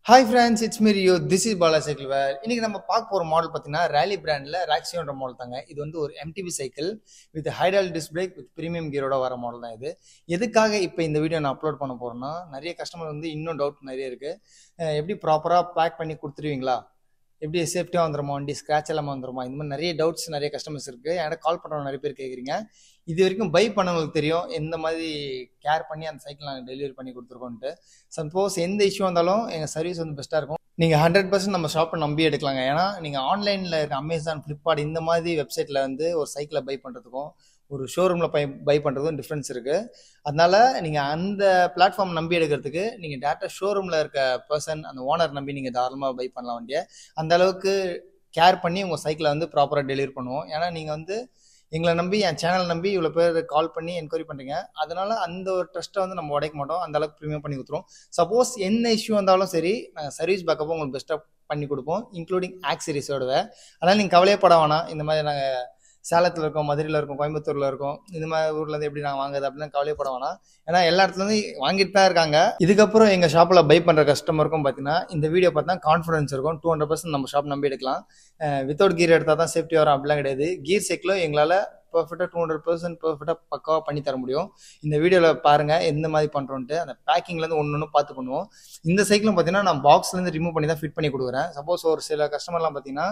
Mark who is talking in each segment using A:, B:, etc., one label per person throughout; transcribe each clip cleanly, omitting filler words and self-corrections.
A: Hi friends, it's me Rio. This is Bala Cycle Wear. இன்னைக்கு நம்ம பார்க்க போற மாடல் பார்த்தீங்கன்னா ராலி பிராண்ட்ல ராக்ஸியோன்ற மாடல் தாங்க. இது வந்து ஒரு MTB cycle with hydraulic disc brake with premium கியரோட வர மாடல் தான் இது. எதுக்காக இப்போ இந்த வீடியோ நான் அப்லோட் பண்ண போறேன்னா, நிறைய கஸ்டமர் வந்து இன்னும் டவுட் நிறைய இருக்கு. எப்படி ப்ராப்பரா பேக் பண்ணி கொடுத்துருவீங்களா, எப்படி சேஃப்டியாக வந்துடுமா, வண்டி ஸ்க்ராட்ச் இல்லாமல் வந்துடுமா, இந்த மாதிரி நிறைய டவுட்ஸ் நிறைய கஸ்டமர்ஸ் இருக்குது. என்கிட்ட கால் பண்ணுறவங்க நிறைய பேர் கேட்குறீங்க. இது வரைக்கும் பை பண்ணவங்களுக்கு தெரியும் எந்த மாதிரி கேர் பண்ணி அந்த சைக்கிள் நாங்கள் டெலிவரி பண்ணி கொடுத்துருக்கோன்ட்டு. சப்போஸ் எந்த இஷ்யூ வந்தாலும் எங்கள் சர்வீஸ் வந்து பெஸ்ட்டாக இருக்கும். நீங்கள் 100% நம்ம ஷாப்பை நம்பி எடுக்கலாங்க. ஏன்னா நீங்கள் ஆன்லைனில் இருக்க அமேசான், ஃப்ளிப்கார்ட் இந்த மாதிரி வெப்சைட்டில் வந்து ஒரு சைக்கிளை பை பண்ணுறதுக்கும் ஒரு ஷோரூமில் பை பண்ணுறதுக்கும் டிஃப்ரென்ஸ் இருக்குது. அதனால நீங்கள் அந்த பிளாட்ஃபார்ம் நம்பி எடுக்கிறதுக்கு நீங்கள் டேரெக்டாக ஷோரூமில் இருக்க பர்சன், அந்த ஓனர் நம்பி நீங்கள் தாராளமாக பை பண்ணலாம் வண்டியை. அந்த அளவுக்கு கேர் பண்ணி உங்கள் சைக்கிளை வந்து ப்ராப்பராக டெலிவரி பண்ணுவோம். ஏன்னா நீங்கள் வந்து எங்களை நம்பி, என் சேனல் நம்பி இவ்வளோ பேர் கால் பண்ணி என்கொயரி பண்ணுறீங்க. அதனால அந்த ஒரு ட்ரஸ்ட்டை வந்து நம்ம உடைக்க மாட்டோம். அந்த அளவுக்கு ப்ரீமியம் பண்ணி கொடுத்துருவோம். சப்போஸ் என்ன இஷ்யூ வந்தாலும் சரி, நாங்கள் சர்வீஸ் பேக்கப்பும் உங்களுக்கு பெஸ்ட்டாக பண்ணி கொடுப்போம், இன்க்ளூடிங் ஆக்சரிஸோடவே. அதனால் நீங்கள் கவலையப்பட வேணாம். இந்த மாதிரி நாங்கள் சேலத்தில் இருக்கோம், மதுரையில் இருக்கோம், கோயம்புத்தூரில் இருக்கோம், இந்த மாதிரி ஊர்லேருந்து எப்படி நாங்கள் வாங்குறது அப்படின்னு கவலைப்பட வேணாம். ஏன்னா எல்லா இடத்துலேருந்து வாங்கிட்டு தான் இருக்காங்க. இதுக்கப்புறம் எங்கள் ஷாப்பில் பை பண்ணுற கஸ்டமருக்கும் பார்த்தீங்கன்னா இந்த வீடியோ பார்த்தா கான்ஃபிடன்ஸ் இருக்கும். 200% நம்ம ஷாப் நம்பி எடுக்கலாம். வித்தவுட் கீர் எடுத்தால் தான் சேஃப்டி வரும் அப்படிலாம் கிடையாது. கீர் சைக்கிளும் எங்களால் பர்ஃபெக்டாக 200% பர்ஃபெக்டாக பக்காவாக பண்ணி தர முடியும். இந்த வீடியோவில் பாருங்கள் எந்த மாதிரி பண்ணுறோன்ட்டு. அந்த பேக்கிங்லேருந்து ஒன்று பார்த்து பண்ணுவோம். இந்த சைக்கிளும் பார்த்தீங்கன்னா நான் பாக்ஸ்லேருந்து ரிமூவ் பண்ணி தான் ஃபிட் பண்ணி கொடுக்குறேன். சப்போஸ் ஒரு சில கஸ்டமர்லாம் பார்த்தீங்கன்னா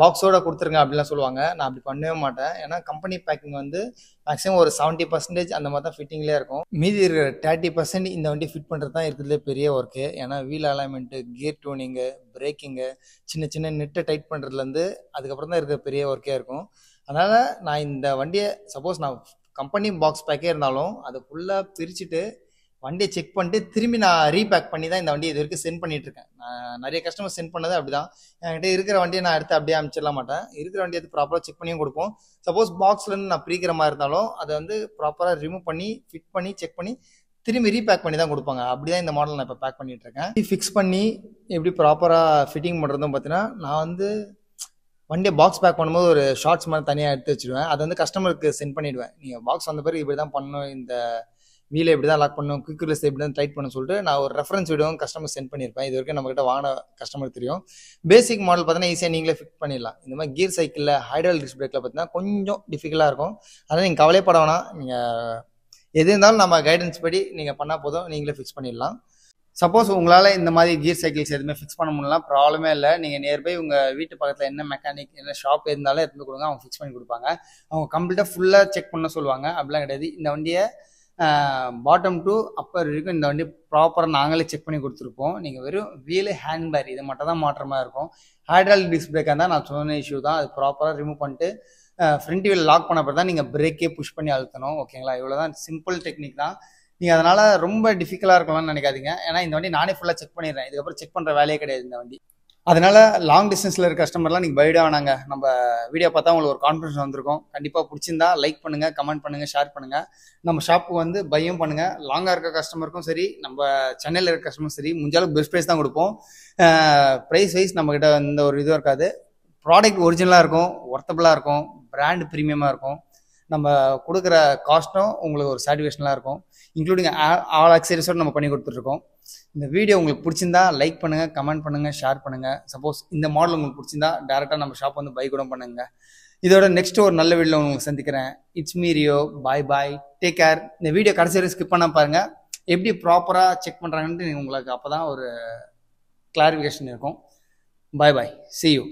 A: பாக்ஸோட கொடுத்துருங்க அப்படிலாம் சொல்லுவாங்க. நான் அப்படி பண்ணவே மாட்டேன். ஏன்னா கம்பெனி பேக்கிங் வந்து மேக்ஸிமம் ஒரு 70% அந்த மாதிரி தான் ஃபிட்டிங்லேயே இருக்கும். மீதி இருக்கிற 30% இந்த வண்டி ஃபிட் பண்ணுறது தான் இருக்கிறதுலே பெரிய ஒர்க்கு. ஏன்னா wheel alignment, gear tuning, breaking, சின்ன சின்ன நெட்டை டைட் பண்ணுறதுலேருந்து அதுக்கப்புறம் தான் இருக்கிற பெரிய ஒர்க்கே இருக்கும். அதனால் நான் இந்த வண்டியை சப்போஸ் நான் கம்பெனி பாக்ஸ் பேக்கே இருந்தாலும் அதை ஃபுல்லாக பிரிச்சுட்டு வண்டியை செக் பண்ணிட்டு திரும்பி நான் ரீபேக் பண்ணி தான் இந்த வண்டியை இது வரைக்கும் சென்ட் பண்ணிகிட்ருக்கேன். நான் நிறைய கஸ்டமர் சென்ட் பண்ணது அப்படி தான். என்கிட்ட இருக்கிற வண்டியை நான் எடுத்து அப்படியே அமைச்சிடலாம் மாட்டேன். இருக்கிற வண்டியை எடுத்து ப்ராப்பராக செக் பண்ணியும் கொடுப்போம். சப்போஸ் பாக்ஸ்லேருந்து நான் பிரிக்கிற மாதிரி இருந்தாலும் அதை வந்து ப்ராப்பராக ரிமூவ் பண்ணி ஃபிட் பண்ணி செக் பண்ணி திரும்பி ரீபேக் பண்ணி தான் கொடுப்பாங்க. அப்படி தான் இந்த மாடல் நான் இப்போ பேக் பண்ணிகிட்ருக்கேன். ஃபிக்ஸ் பண்ணி எப்படி ப்ராப்பராக ஃபிட்டிங் பண்ணுறதும் பார்த்தீங்கன்னா, நான் வந்து வண்டியை பாக்ஸ் பேக் பண்ணும்போது ஒரு ஷார்ட்ஸ் மாதிரி தனியாக எடுத்து வச்சுருவேன். அதை வந்து கஸ்டமருக்கு சென்ட் பண்ணிவிடுவேன். நீங்கள் பாக்ஸ் வந்த பிறகு இப்படி தான் பண்ணணும், இந்த வீலை இப்படி தான் லாக் பண்ணணும், குயிக் ரிலீஸ் இப்படி தான் டைட் பண்ண சொல்லிட்டு நான் ஒரு ரெஃபரன்ஸ் வீடியோவும் கஸ்டமர் சென்ட் பண்ணியிருப்பேன். இது வரைக்கும் நம்மகிட்ட வாங்கின கஸ்டமர் தெரியும். பேசிக் மாடல் பார்த்தீங்கன்னா ஈஸியாக நீங்களே ஃபிட் பண்ணிடலாம். இந்த மாதிரி கீர் சைக்கிளில் ஹைட்ராலிக் டிஸ்க் பிரேக்கில் பார்த்தீங்கன்னா கொஞ்சம் டிஃபிகல்ட்டாக இருக்கும். அதனால் நீங்கள் கவலைப்பட வேணாம். நீங்கள் எது இருந்தாலும் நம்ம கைடன்ஸ் படி நீங்கள் பண்ணால் போதும், நீங்களே ஃபிக்ஸ் பண்ணிடலாம். சப்போஸ் உங்களால் இந்த மாதிரி கீர் சைக்கிள்ஸ் எதுவுமே ஃபிக்ஸ் பண்ண முடியலாம், ப்ராப்ளமே இல்லை. நீங்கள் நியர்பை உங்கள் வீட்டு பக்கத்தில் என்ன மெக்கானிக், என்ன ஷாப் இருந்தாலும் எடுத்து கொடுங்க, அவங்க ஃபிக்ஸ் பண்ணி கொடுப்பாங்க. அவங்க கம்ப்ளீட்டாக ஃபுல்லாக செக் பண்ண சொல்லுவாங்க. அப்படிலாம் கிடையாது. இந்த வண்டியை பாட்டம் டு அப்பர் வரைக்கும் இந்த வண்டி ப்ராப்பராக நாங்களே செக் பண்ணி கொடுத்துருப்போம். நீங்கள் வெறும் வீலு, ஹேண்ட் பேர் இதை மட்டும் தான் மாற்ற மாதிரி இருக்கும். ஹைட்ராலிக் டிஸ்க் பிரேக்காக இருந்தால் நான் சொன்ன இஷ்யூ தான். அது ப்ராப்பராக ரிமூவ் பண்ணிட்டு ஃப்ரண்ட் வீல் லாக் பண்ண பிறகு தான் நீங்கள் பிரேக்கே புஷ் பண்ணி அழுத்தணும். ஓகேங்களா? இவ்வளோ தான் சிம்பிள் டெக்னிக் தான். நீங்கள் அதனால் ரொம்ப டிஃபிகல்ட்டாக இருக்கலாம்னு நினைக்காதீங்க. ஏன்னா இந்த வண்டி நானே ஃபுல்லாக செக் பண்ணிடுறேன். இதுக்கப்புறம் செக் பண்ணுற வேலையே கிடையாது இந்த வண்டி. அதனால் லாங் டிஸ்டன்ஸில் இருக்க கஸ்டமர்லாம் நீங்கள் பைடாக வேணாங்க. நம்ம வீடியோ பார்த்தா உங்களுக்கு ஒரு கான்ஃபிடன்ஸ் வந்திருக்கும். கண்டிப்பாக பிடிச்சிருந்தா லைக் பண்ணுங்கள், கமெண்ட் பண்ணுங்கள், ஷேர் பண்ணுங்கள். நம்ம ஷாப்புக்கு வந்து பையும் பண்ணுங்கள். லாங்காக இருக்க கஸ்டமருக்கும் சரி, நம்ம சென்னையில் இருக்க கஸ்டமரும் சரி, முடிஞ்சாலும் பெஸ்ட் ப்ரைஸ் தான் கொடுப்போம். ப்ரைஸ் வைஸ் நம்மக்கிட்ட இந்த ஒரு இதுவும் இருக்காது. ப்ராடக்ட் ஒரிஜினலாக இருக்கும், ஒர்த்தபுளாக இருக்கும், பிராண்ட் ப்ரீமியமாக இருக்கும். நம்ம கொடுக்குற காஸ்ட்டும் உங்களுக்கு ஒரு சாட்டிஸ்ஃபேக்ஷனாக இருக்கும். இன்க்ளூடிங் ஆல் ஆக்சரிஸோடு நம்ம பண்ணி கொடுத்துட்ருக்கோம். இந்த வீடியோ உங்களுக்கு பிடிச்சிருந்தா லைக் பண்ணுங்கள், கமெண்ட் பண்ணுங்கள், ஷேர் பண்ணுங்கள். சப்போஸ் இந்த மாடல் உங்களுக்கு பிடிச்சிருந்தா டேரெக்டாக நம்ம ஷாப் வந்து பை கூட பண்ணுங்க. இதோட நெக்ஸ்ட் ஒரு நல்ல வீடியோவில் உங்களுக்கு சந்திக்கிறேன். It's me Rio. Bye bye, take care. இந்த வீடியோ கடைசி வரை ஸ்கிப் பண்ண பாருங்கள். எப்படி ப்ராப்பராக செக் பண்ணுறாங்கன்ட்டு உங்களுக்கு அப்போ தான் ஒரு கிளாரிஃபிகேஷன் இருக்கும். பாய் பாய், see you.